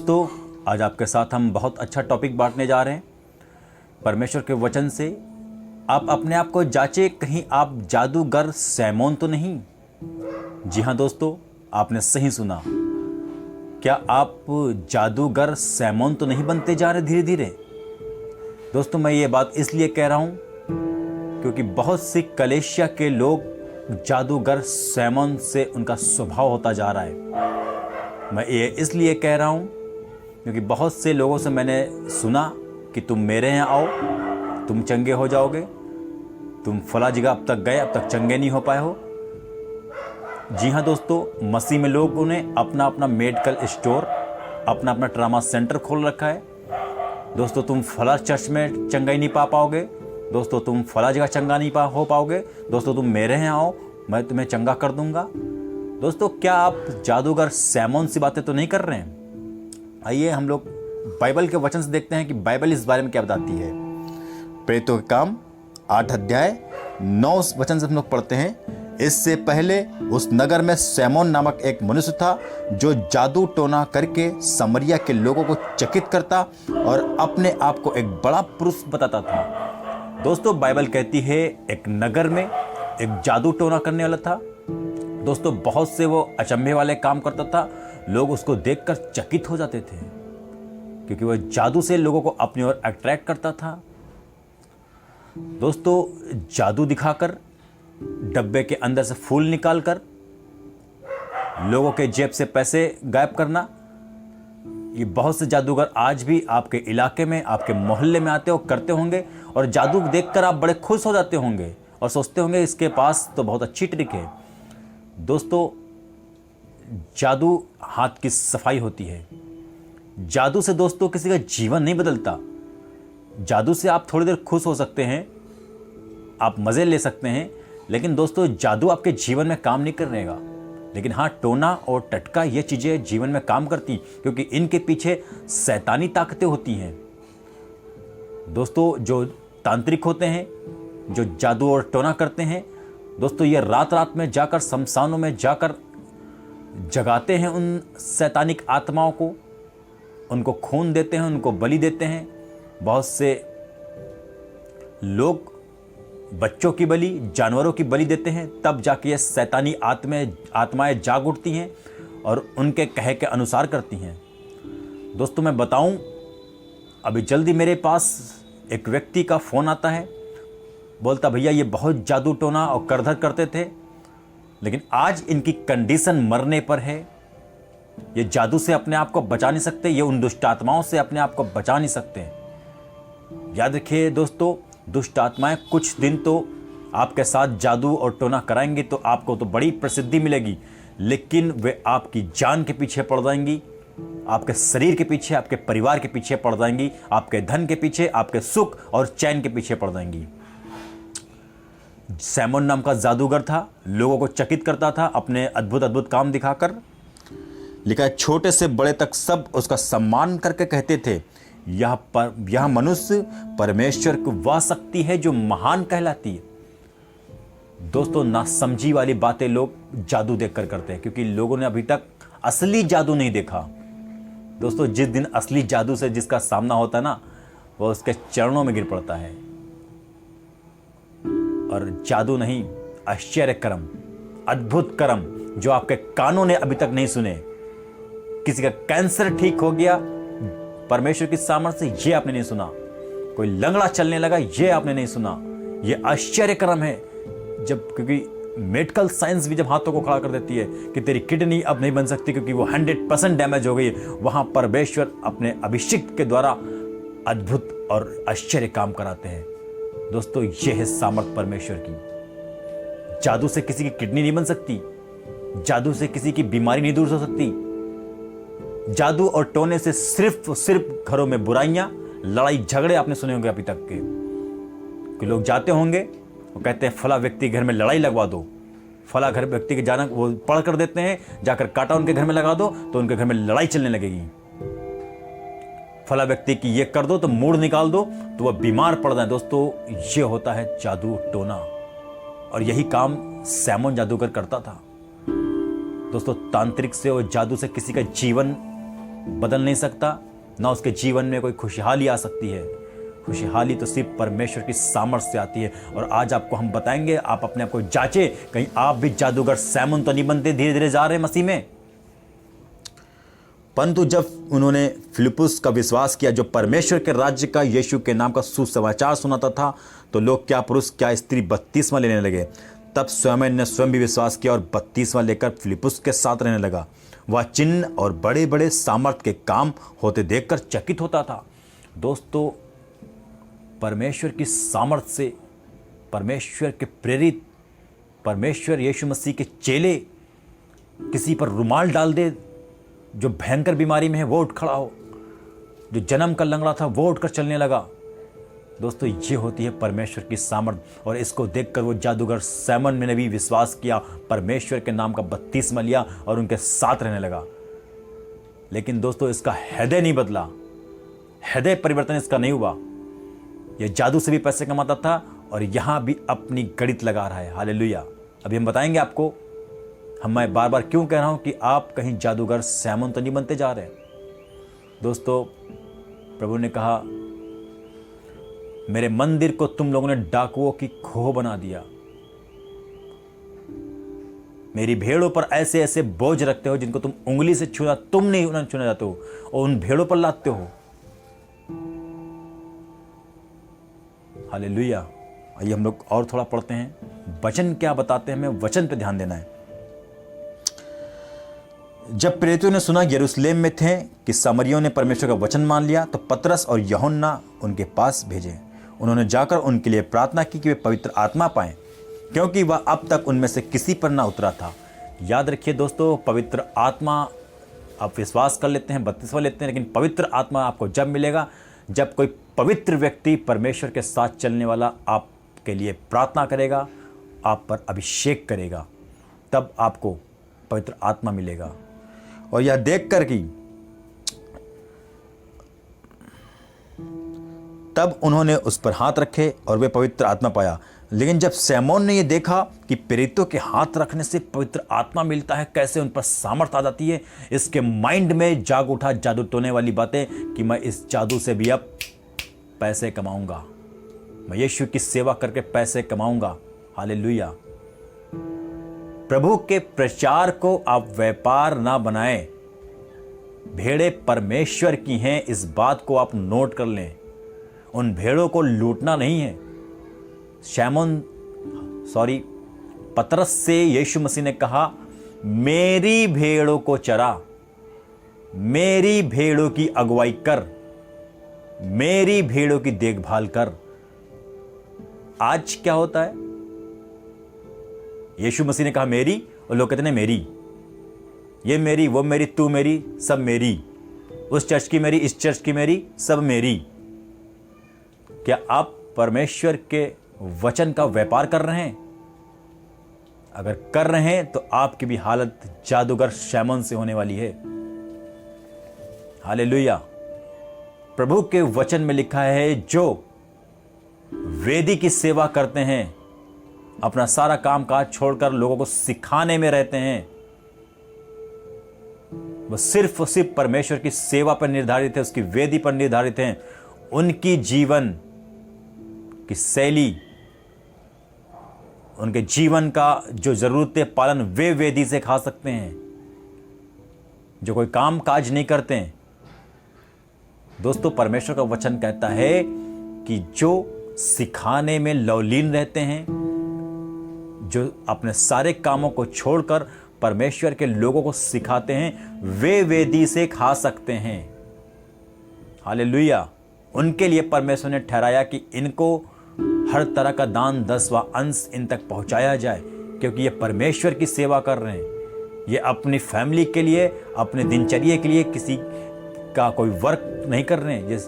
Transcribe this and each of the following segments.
दोस्तों, आज आपके साथ हम बहुत अच्छा टॉपिक बांटने जा रहे हैं। परमेश्वर के वचन से आप अपने आप को जांचे, कहीं आप जादूगर सैमोन तो नहीं। जी हाँ दोस्तों, आपने सही सुना। क्या आप जादूगर सैमोन तो नहीं बनते जा रहे धीरे धीरे? दोस्तों, मैं ये बात इसलिए कह रहा हूँ क्योंकि बहुत सी कलीसिया के लोग जादूगर सैमोन से उनका स्वभाव होता जा रहा है। मैं ये इसलिए कह रहा हूँ क्योंकि बहुत से लोगों से मैंने सुना कि तुम मेरे यहाँ आओ, तुम चंगे हो जाओगे। तुम फला जगह अब तक गए, अब तक चंगे नहीं हो पाए हो। जी हाँ दोस्तों, मसीह में लोगों ने अपना अपना मेडिकल स्टोर, अपना अपना ट्रामा सेंटर खोल रखा है। दोस्तों, तुम फला चर्च में चंगा ही नहीं पा पाओगे। दोस्तों, तुम फला जगह चंगा नहीं हो पाओगे। दोस्तों, तुम मेरे यहाँ आओ, मैं तुम्हें चंगा कर दूंगा। दोस्तों, क्या आप जादूगर सैमोन सी बातें तो नहीं कर रहे हैं? आइए हम लोग बाइबल के वचन से देखते हैं कि बाइबल इस बारे में क्या बताती है। प्रेरितों के काम 8 अध्याय 9 वचन से हम लोग पढ़ते हैं। इससे पहले उस नगर में सैमोन नामक एक मनुष्य था जो जादू टोना करके समरिया के लोगों को चकित करता और अपने आप को एक बड़ा पुरुष बताता था। दोस्तों, बाइबल कहती है एक नगर में एक जादू टोना करने वाला था। दोस्तों, बहुत से वो अचंभे वाले काम करता था। लोग उसको देखकर चकित हो जाते थे क्योंकि वह जादू से लोगों को अपनी ओर अट्रैक्ट करता था। दोस्तों, जादू दिखाकर, डब्बे के अंदर से फूल निकालकर, लोगों के जेब से पैसे गायब करना, ये बहुत से जादूगर आज भी आपके इलाके में, आपके मोहल्ले में आते हो करते होंगे। और जादू देखकर आप बड़े खुश हो जाते होंगे और सोचते होंगे इसके पास तो बहुत अच्छी ट्रिक है। दोस्तों, जादू हाथ की सफाई होती है। जादू से दोस्तों किसी का जीवन नहीं बदलता। जादू से आप थोड़ी देर खुश हो सकते हैं, आप मज़े ले सकते हैं, लेकिन दोस्तों जादू आपके जीवन में काम नहीं करेगा। लेकिन हाँ, टोना और टटका ये चीज़ें जीवन में काम करती क्योंकि इनके पीछे शैतानी ताकतें होती हैं। दोस्तों, जो तांत्रिक होते हैं, जो जादू और टोना करते हैं, दोस्तों ये रात रात में जाकर शमशानों में जाकर जगाते हैं उन शैतानिक आत्माओं को, उनको खून देते हैं, उनको बलि देते हैं। बहुत से लोग बच्चों की बलि, जानवरों की बलि देते हैं, तब जाके ये शैतानी आत्माएं जाग उठती हैं और उनके कहे के अनुसार करती हैं। दोस्तों, मैं बताऊं, अभी जल्दी मेरे पास एक व्यक्ति का फ़ोन आता है, बोलता भैया ये बहुत जादू टोना और करधर करते थे, लेकिन आज इनकी कंडीशन मरने पर है। ये जादू से अपने आप को बचा नहीं सकते, ये उन दुष्ट आत्माओं से अपने आप को बचा नहीं सकते। याद रखिए दोस्तों, दुष्ट आत्माएं कुछ दिन तो आपके साथ जादू और टोना कराएंगी तो आपको तो बड़ी प्रसिद्धि मिलेगी, लेकिन वे आपकी जान के पीछे पड़ जाएंगी, आपके शरीर के पीछे, आपके परिवार के पीछे पड़ जाएंगी, आपके धन के पीछे, आपके सुख और चैन के पीछे पड़ जाएंगी। सैमोन नाम का जादूगर था, लोगों को चकित करता था अपने अद्भुत अद्भुत काम दिखाकर। लिखा है, छोटे से बड़े तक सब उसका सम्मान करके कहते थे, यह मनुष्य परमेश्वर की वह शक्ति है जो महान कहलाती है। दोस्तों, नासमझी वाली बातें लोग जादू देखकर करते हैं क्योंकि लोगों ने अभी तक असली जादू नहीं देखा। दोस्तों, जिस दिन असली जादू से जिसका सामना होता है ना, वह उसके चरणों में गिर पड़ता है। और जादू नहीं, आश्चर्य कर्म, अद्भुत कर्म जो आपके कानों ने अभी तक नहीं सुने। किसी का कैंसर ठीक हो गया परमेश्वर की सामर्थ्य से, ये आपने नहीं सुना। कोई लंगड़ा चलने लगा, ये आपने नहीं सुना। ये आश्चर्य कर्म है जब, क्योंकि मेडिकल साइंस भी जब हाथों को खड़ा कर देती है कि तेरी किडनी अब नहीं बन सकती क्योंकि वो 100% डैमेज हो गई है, वहां परमेश्वर अपने अभिषेक के द्वारा अद्भुत और आश्चर्य काम कराते हैं। दोस्तों, यह है सामर्थ परमेश्वर की। जादू से किसी की किडनी नहीं बन सकती, जादू से किसी की बीमारी नहीं दूर हो सकती। जादू और टोने से सिर्फ घरों में बुराइयां, लड़ाई झगड़े आपने सुने होंगे अभी तक के। कि लोग जाते होंगे, वो कहते हैं फला व्यक्ति घर में लड़ाई लगवा दो, फला घर व्यक्ति के जाना, वो पढ़ कर देते हैं, जाकर कांटा उनके घर में लगा दो तो उनके घर में लड़ाई चलने लगेगी। फला व्यक्ति की ये कर दो तो मूड निकाल दो तो वह बीमार पड़ जाए। दोस्तों, ये होता है जादू टोना, और यही काम सैमोन जादूगर करता था। दोस्तों, तांत्रिक से और जादू से किसी का जीवन बदल नहीं सकता, ना उसके जीवन में कोई खुशहाली आ सकती है। खुशहाली तो सिर्फ परमेश्वर की सामर्थ्य से आती है। और आज आपको हम बताएंगे, आप अपने आप को जांचे, कहीं आप भी जादूगर सैमन तो नहीं बनते धीरे धीरे जा रहे मसीह में। परंतु जब उन्होंने फिलिप्पुस का विश्वास किया, जो परमेश्वर के राज्य का यीशु के नाम का सुसमाचार सुनाता था, तो लोग क्या पुरुष क्या स्त्री बपतिस्मा लेने लगे। तब स्वयं ने स्वयं भी विश्वास किया और बपतिस्मा लेकर फिलिप्पुस के साथ रहने लगा। वह चिन्ह और बड़े बड़े सामर्थ के काम होते देखकर चकित होता था। दोस्तों, परमेश्वर की सामर्थ से, परमेश्वर के प्रेरित, परमेश्वर यीशु मसीह के चेले किसी पर रुमाल डाल दे, जो भयंकर बीमारी में है वो उठ खड़ा हो, जो जन्म का लंगड़ा था वो उठकर चलने लगा। दोस्तों, ये होती है परमेश्वर की सामर्थ। और इसको देखकर वो जादूगर सैमन ने भी विश्वास किया, परमेश्वर के नाम का बपतिस्मा लिया और उनके साथ रहने लगा। लेकिन दोस्तों, इसका हृदय नहीं बदला, हृदय परिवर्तन इसका नहीं हुआ। यह जादू से भी पैसे कमाता था और यहां भी अपनी गणित लगा रहा है। हालेलुया। अभी हम बताएंगे आपको, मैं बार बार क्यों कह रहा हूं कि आप कहीं जादूगर सैमन तो नहीं बनते जा रहे। दोस्तों, प्रभु ने कहा, मेरे मंदिर को तुम लोगों ने डाकुओं की खोह बना दिया। मेरी भेड़ों पर ऐसे ऐसे बोझ रखते हो जिनको तुम उंगली से छूना, तुम नहीं उन्हें छूना जाते हो, और उन भेड़ों पर लादते हो। हालेलुया। आइए हम लोग और थोड़ा पढ़ते हैं, वचन क्या बताते हैं, हमें वचन पे ध्यान देना है। जब प्रेरितों ने सुना यरूशलेम में थे कि सामरियों ने परमेश्वर का वचन मान लिया, तो पतरस और यूहन्ना उनके पास भेजे। उन्होंने जाकर उनके लिए प्रार्थना की कि वे पवित्र आत्मा पाएं, क्योंकि वह अब तक उनमें से किसी पर ना उतरा था। याद रखिए दोस्तों, पवित्र आत्मा आप विश्वास कर लेते हैं, बपतिस्मा लेते हैं, लेकिन पवित्र आत्मा आपको जब मिलेगा, जब कोई पवित्र व्यक्ति परमेश्वर के साथ चलने वाला आपके लिए प्रार्थना करेगा, आप पर अभिषेक करेगा, तब आपको पवित्र आत्मा मिलेगा। और यह देख कर कि तब उन्होंने उस पर हाथ रखे और वे पवित्र आत्मा पाया। लेकिन जब सैमोन ने यह देखा कि प्रेरितों के हाथ रखने से पवित्र आत्मा मिलता है, कैसे उन पर सामर्थ आ जाती है, इसके माइंड में जाग उठा जादू टोने वाली बातें कि मैं इस जादू से भी अब पैसे कमाऊंगा, मैं यीशु की सेवा करके पैसे कमाऊंगा। हालेलुया। प्रभु के प्रचार को आप व्यापार ना बनाएं। भेड़ें परमेश्वर की हैं, इस बात को आप नोट कर लें। उन भेड़ों को लूटना नहीं है। पतरस से यीशु मसीह ने कहा, मेरी भेड़ों को चरा, मेरी भेड़ों की अगुवाई कर, मेरी भेड़ों की देखभाल कर। आज क्या होता है, यीशु मसीह ने कहा मेरी, और लोग कहते हैं मेरी, ये मेरी, वो मेरी, तू मेरी, सब मेरी, उस चर्च की मेरी, इस चर्च की मेरी, सब मेरी। क्या आप परमेश्वर के वचन का व्यापार कर रहे हैं? अगर कर रहे हैं तो आपकी भी हालत जादूगर सैमन से होने वाली है। हालेलुया। प्रभु के वचन में लिखा है, जो वेदी की सेवा करते हैं, अपना सारा काम काज छोड़कर लोगों को सिखाने में रहते हैं, वो सिर्फ और सिर्फ परमेश्वर की सेवा पर निर्धारित है, उसकी वेदी पर निर्धारित हैं। उनकी जीवन की शैली, उनके जीवन का जो जरूरतें पालन वे वेदी से खा सकते हैं, जो कोई काम काज नहीं करते हैं। दोस्तों, परमेश्वर का वचन कहता है कि जो सिखाने में लवलीन रहते हैं, जो अपने सारे कामों को छोड़कर परमेश्वर के लोगों को सिखाते हैं, वे वेदी से खा सकते हैं। हालेलुया। उनके लिए परमेश्वर ने ठहराया कि इनको हर तरह का दान 10वां अंश इन तक पहुंचाया जाए, क्योंकि ये परमेश्वर की सेवा कर रहे हैं। ये अपनी फैमिली के लिए, अपने दिनचर्या के लिए किसी का कोई वर्क नहीं कर रहे हैं। ये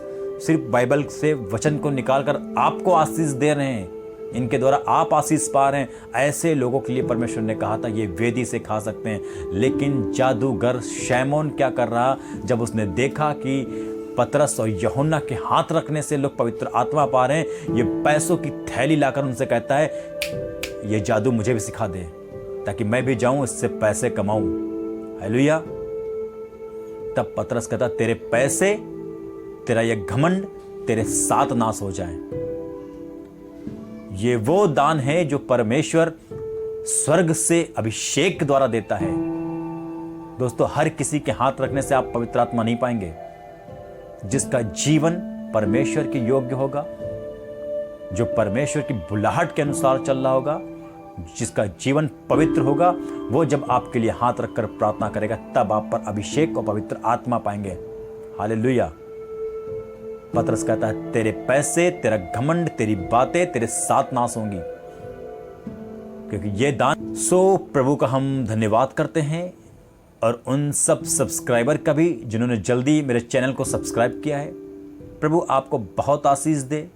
सिर्फ बाइबल से वचन को निकालकर आपको आशीष दे रहे हैं, इनके द्वारा आप आशीष पा रहे हैं। ऐसे लोगों के लिए परमेश्वर ने कहा था ये वेदी से खा सकते हैं। लेकिन जादूगर शैमोन क्या कर रहा, जब उसने देखा कि पतरस और यूहन्ना के हाथ रखने से लोग पवित्र आत्मा पा रहे हैं, ये पैसों की थैली लाकर उनसे कहता है, ये जादू मुझे भी सिखा दे, ताकि मैं भी जाऊं, इससे पैसे कमाऊं। हालेलुया। तब पतरस कहता, तेरे पैसे, तेरा यह घमंड तेरे साथ नाश हो जाए। ये वो दान है जो परमेश्वर स्वर्ग से अभिषेक द्वारा देता है। दोस्तों, हर किसी के हाथ रखने से आप पवित्र आत्मा नहीं पाएंगे। जिसका जीवन परमेश्वर के योग्य होगा, जो परमेश्वर की बुलाहट के अनुसार चल रहा होगा, जिसका जीवन पवित्र होगा, वो जब आपके लिए हाथ रखकर प्रार्थना करेगा तब आप पर अभिषेक और पवित्र आत्मा पाएंगे। हालेलुया। पतरस कहता है, तेरे पैसे, तेरा घमंड, तेरी बातें तेरे साथ नाश होंगी, क्योंकि ये दान। सो प्रभु का हम धन्यवाद करते हैं, और उन सब सब्सक्राइबर का भी जिन्होंने जल्दी मेरे चैनल को सब्सक्राइब किया है। प्रभु आपको बहुत आशीष दे।